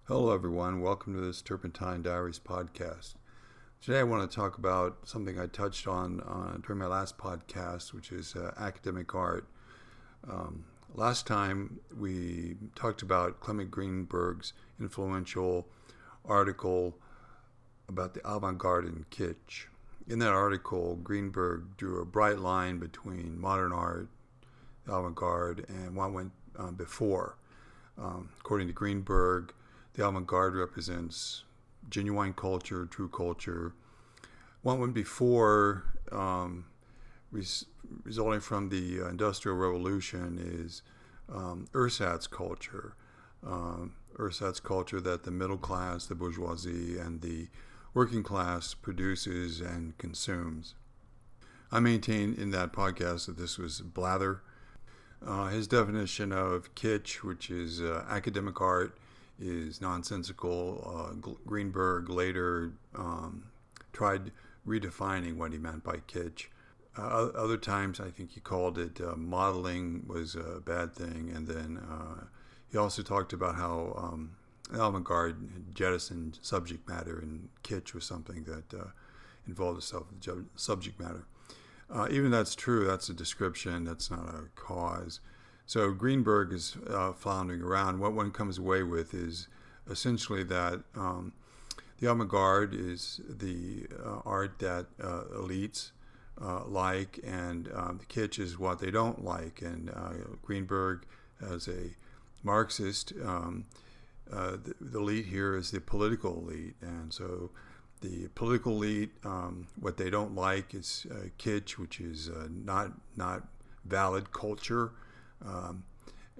Hello, everyone. Welcome to this Turpentine Diaries podcast. Today, I want to talk about something I touched on during my last podcast, which is academic art. Last time, we talked about Clement Greenberg's influential article about the avant-garde and kitsch. In that article, Greenberg drew a bright line between modern art, the avant-garde, and what went before. According to Greenberg, the avant-garde represents genuine culture, true culture. What went before, resulting from the Industrial Revolution, is ersatz culture. Ersatz culture that the middle class, the bourgeoisie, and the working class produces and consumes. I maintained in that podcast that this was blather. His definition of kitsch, which is academic art, is nonsensical. Greenberg later tried redefining what he meant by kitsch. Other times, I think he called it modeling was a bad thing, and then he also talked about how avant-garde jettisoned subject matter, and kitsch was something that involved the subject matter. Even that's true, that's a description, that's not a cause. So Greenberg is floundering around. What one comes away with is essentially that the avant-garde is the art that elites like, and the kitsch is what they don't like. And Greenberg, as a Marxist, the elite here is the political elite. And so the political elite, what they don't like is kitsch, which is not valid culture.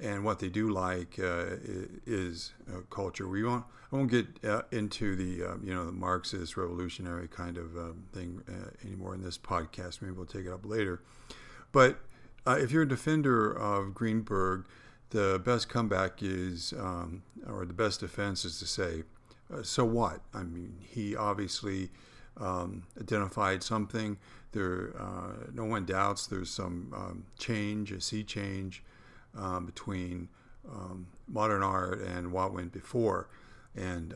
And what they do like is culture. I won't get into the the Marxist revolutionary kind of thing anymore in this podcast. Maybe we'll take it up later. But if you're a defender of Greenberg, the best comeback is, or the best defense is to say, so what? I mean, he obviously identified something. There, no one doubts there's some change, a sea change between modern art and what went before, and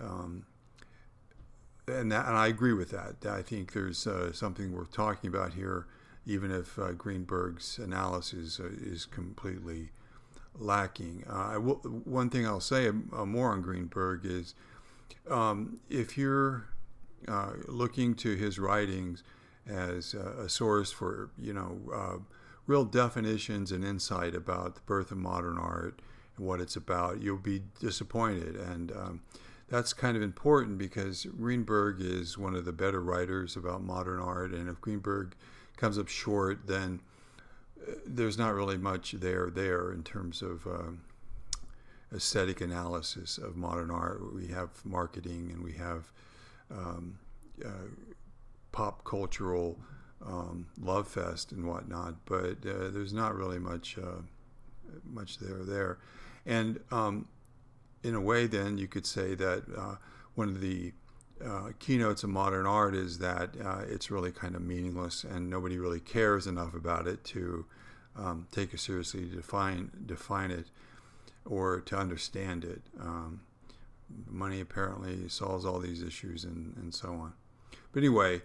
I agree with that. I think there's something worth talking about here, even if Greenberg's analysis is completely lacking. One thing I'll say more on Greenberg is, if you're looking to his writings as a source for real definitions and insight about the birth of modern art and what it's about, you'll be disappointed. And that's kind of important because Greenberg is one of the better writers about modern art, and if Greenberg comes up short, then there's not really much there in terms of aesthetic analysis of modern art. We have marketing and we have pop cultural love fest and whatnot, but there's not really much there. And in a way, then you could say that one of the keynotes of modern art is that it's really kind of meaningless, and nobody really cares enough about it to take it seriously, to define it, or to understand it. Money apparently solves all these issues, and so on. But anyway,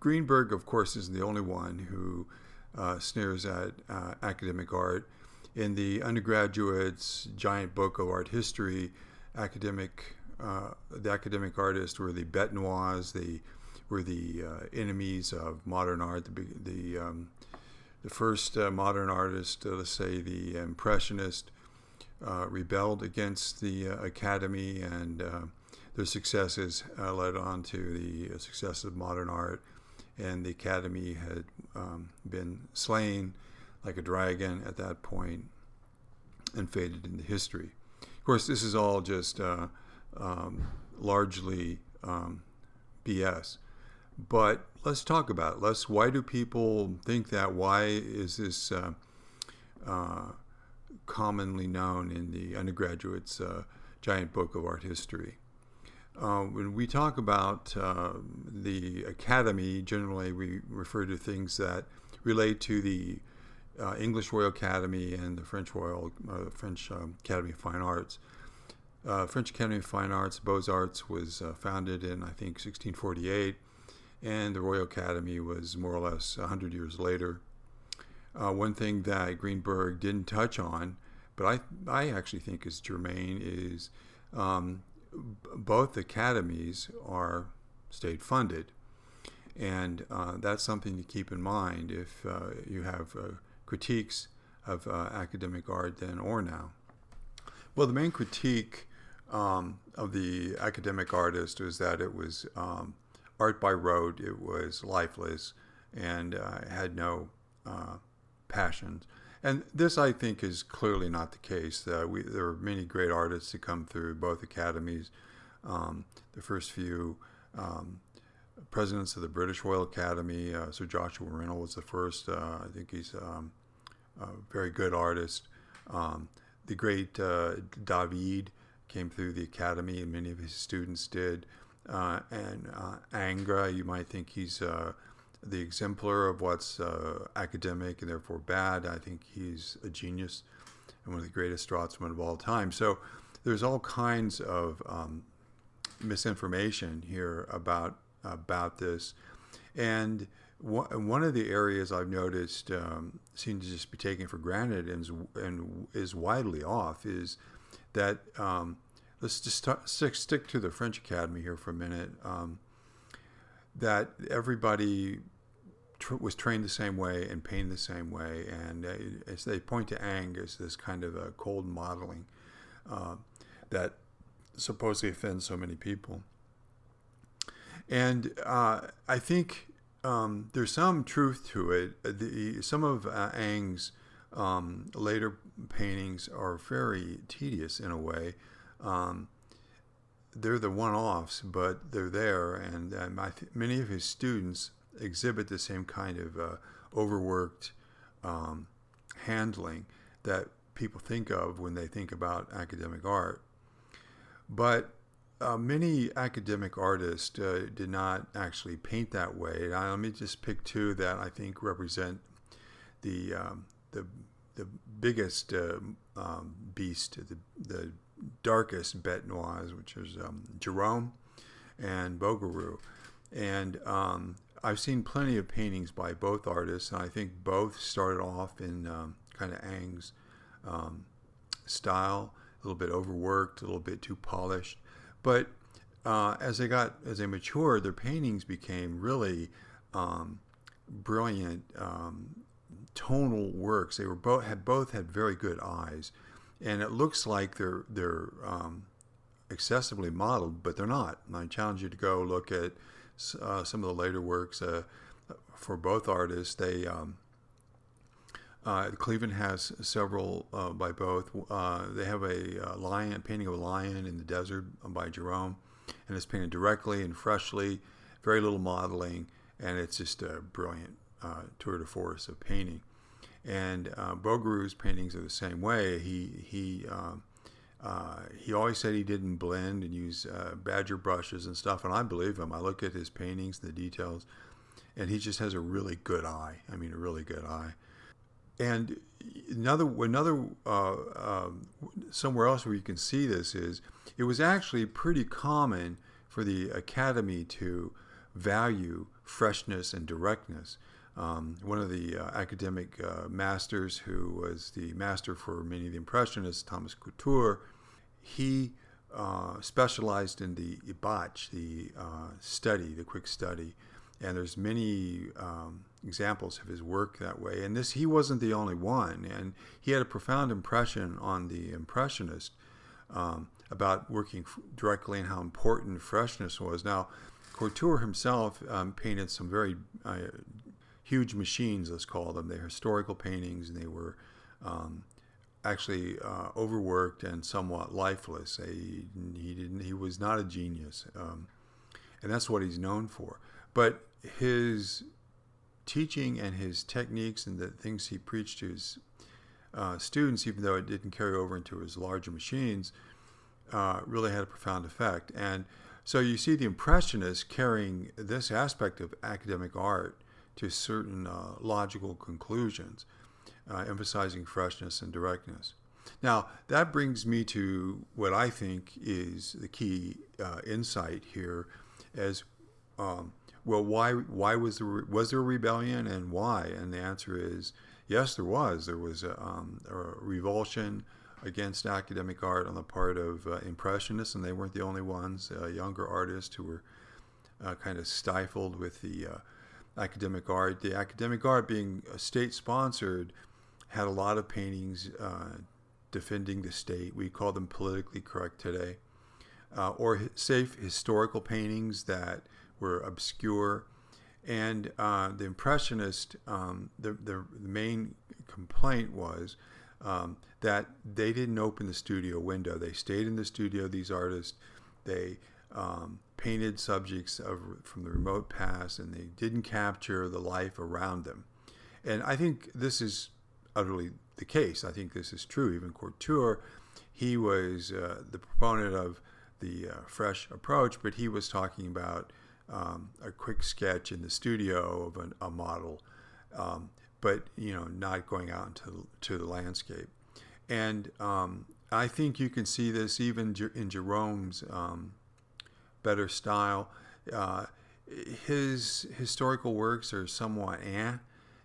Greenberg, of course, isn't the only one who sneers at academic art. In the undergraduate's giant book of art history, the academic artists were the bête noirs. They were the enemies of modern art. The first modern artist, let's say the Impressionist, rebelled against the academy, and their successes led on to the success of modern art, and the academy had been slain like a dragon at that point and faded into history. Of course, this is all just largely BS. But let's talk about it. Why do people think that? Why is this commonly known in the undergraduate's giant book of art history? When we talk about the academy, generally we refer to things that relate to the English Royal Academy and the French Academy of Fine Arts. French Academy of Fine Arts, Beaux-Arts, was founded in, I think, 1648, and the Royal Academy was more or less 100 years later. One thing that Greenberg didn't touch on, but I actually think is germane, is both academies are state-funded. And that's something to keep in mind if you have critiques of academic art then or now. Well, the main critique of the academic artist was that it was art by rote, it was lifeless, and had no passions. And this, I think, is clearly not the case. There are many great artists that come through both academies. The first few presidents of the British Royal Academy, Sir Joshua Reynolds was the first. I think he's a very good artist. The great David came through the academy, and many of his students did. And Ingres, you might think he's the exemplar of what's academic and therefore bad. I think he's a genius and one of the greatest draftsmen of all time. So there's all kinds of misinformation here about this. And one of the areas I've noticed seems to just be taken for granted and is widely off is that, let's just stick to the French Academy here for a minute, that everybody was trained the same way and painted the same way. And as they point to Ingres as this kind of a cold modeling that supposedly offends so many people. And I think there's some truth to it. Some of Ingres' later paintings are very tedious in a way. They're the one-offs, but they're there, and many of his students exhibit the same kind of overworked handling that people think of when they think about academic art. But many academic artists did not actually paint that way. Let me just pick two that I think represent the biggest beast, the darkest bête noire, which is Gerome and Bouguereau. And I've seen plenty of paintings by both artists, and I think both started off in kind of Ingres' style, a little bit overworked, a little bit too polished. But as they matured, their paintings became really brilliant tonal works. They were both had very good eyes, and it looks like they're excessively modeled, but they're not. And I challenge you to go look at some of the later works for both artists. Cleveland has several by both. They have a painting of a lion in the desert by Gerome, and it's painted directly and freshly, very little modeling, and it's just a brilliant tour de force of painting. And Bouguereau's paintings are the same way. He always said he didn't blend and use badger brushes and stuff, and I believe him. I look at his paintings, the details, and he just has a really good eye. I mean, a really good eye. And another somewhere else where you can see this is it was actually pretty common for the Academy to value freshness and directness. One of the academic masters, who was the master for many of the Impressionists, Thomas Couture, he specialized in the ibach, the study, the quick study. And there's many examples of his work that way. And he wasn't the only one. And he had a profound impression on the Impressionists about working directly and how important freshness was. Now, Couture himself painted some very huge machines, let's call them. They're historical paintings, and they were actually overworked and somewhat lifeless. He was not a genius, and that's what he's known for. But his teaching and his techniques and the things he preached to his students, even though it didn't carry over into his larger machines, really had a profound effect. And so you see the Impressionists carrying this aspect of academic art to certain logical conclusions. emphasizing freshness and directness. Now, that brings me to what I think is the key insight here as well, why was there a rebellion, and why? And the answer is yes, there was. There was a revulsion against academic art on the part of Impressionists, and they weren't the only ones. Younger artists who were kind of stifled with the academic art. The academic art, being state-sponsored, had a lot of paintings defending the state. We call them politically correct today, or safe historical paintings that were obscure. And the Impressionist, the main complaint was that they didn't open the studio window. They stayed in the studio, these artists. They painted subjects from the remote past, and they didn't capture the life around them. And I think this is utterly the case. I think this is true. Even Couture, he was the proponent of the fresh approach, but he was talking about a quick sketch in the studio of a model, but not going out into the landscape. And I think you can see this even in Gerome's better style. His historical works are somewhat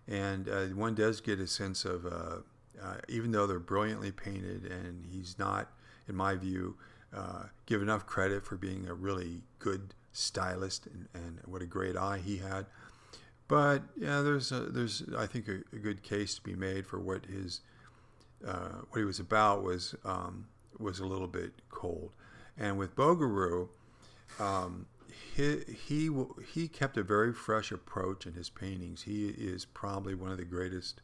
and one does get a sense of, even though they're brilliantly painted, and he's not, in my view, give enough credit for being a really good stylist, and what a great eye he had. But yeah, there's I think a good case to be made for what he was about was a little bit cold. And with Bouguereau, he kept a very fresh approach in his paintings. He is probably one of the greatest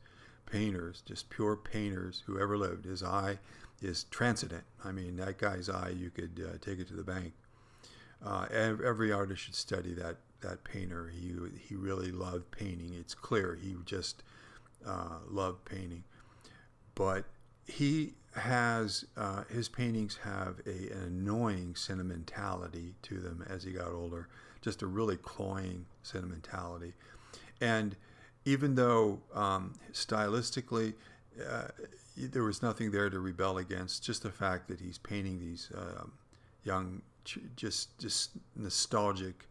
painters, just pure painters who ever lived. His eye is transcendent. I mean, that guy's eye, you could take it to the bank. Every artist should study that painter. He really loved painting. It's clear he just loved painting. But he has his paintings have an annoying sentimentality to them as he got older, just a really cloying sentimentality. And even though stylistically there was nothing there to rebel against, just the fact that he's painting these young, just nostalgic,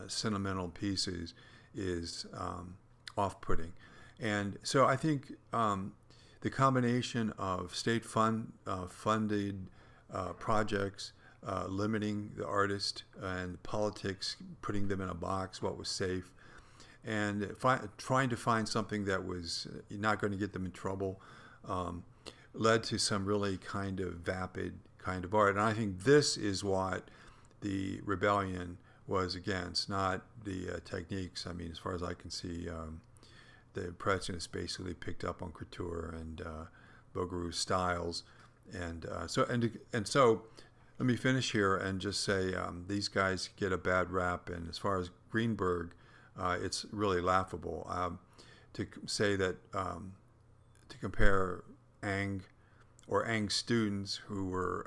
sentimental pieces is off-putting. And so I think the combination of state-funded projects, limiting the artist, and politics, putting them in a box, what was safe, and trying to find something that was not going to get them in trouble, led to some really kind of vapid kind of art. And I think this is what the rebellion was against, not the techniques. I mean, as far as I can see, the Impressionists basically picked up on Couture and Bouguereau's styles, and so let me finish here and just say these guys get a bad rap. And as far as Greenberg, it's really laughable to say that to compare Ingres students who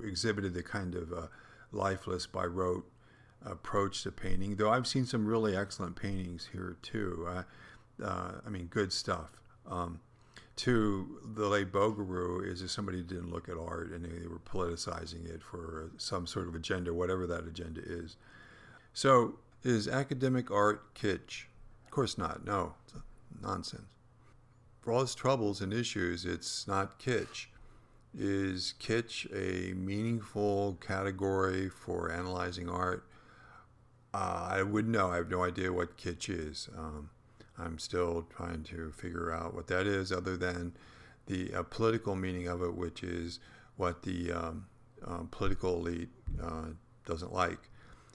exhibited the kind of lifeless by rote approach to painting, though I've seen some really excellent paintings here too. I mean, good stuff. To the late Bouguereau is somebody who didn't look at art, and they were politicizing it for some sort of agenda, whatever that agenda is. So, is academic art kitsch? Of course not. No, it's nonsense. For all its troubles and issues, it's not kitsch. Is kitsch a meaningful category for analyzing art? I wouldn't know. I have no idea what kitsch is. I'm still trying to figure out what that is, other than the political meaning of it, which is what the political elite doesn't like.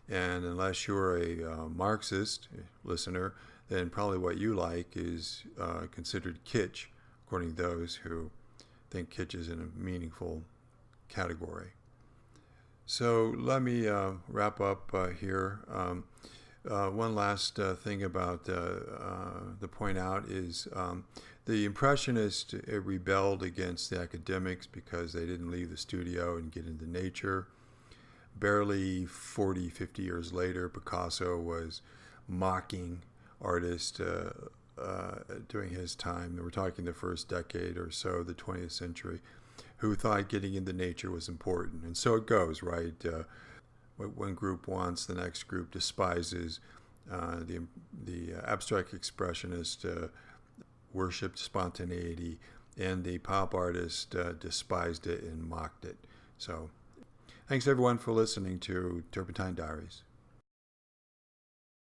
And unless you're a Marxist listener, then probably what you like is considered kitsch, according to those who think kitsch is in a meaningful category. So let me wrap up here. One last thing about to point out is the Impressionists rebelled against the academics because they didn't leave the studio and get into nature. Barely 40, 50 years later, Picasso was mocking artists during his time, we're talking the first decade or so of the 20th century, who thought getting into nature was important. And so it goes, right? What one group wants, the next group despises. The abstract expressionist worshipped spontaneity, and the pop artist despised it and mocked it. So thanks everyone for listening to Turpentine Diaries.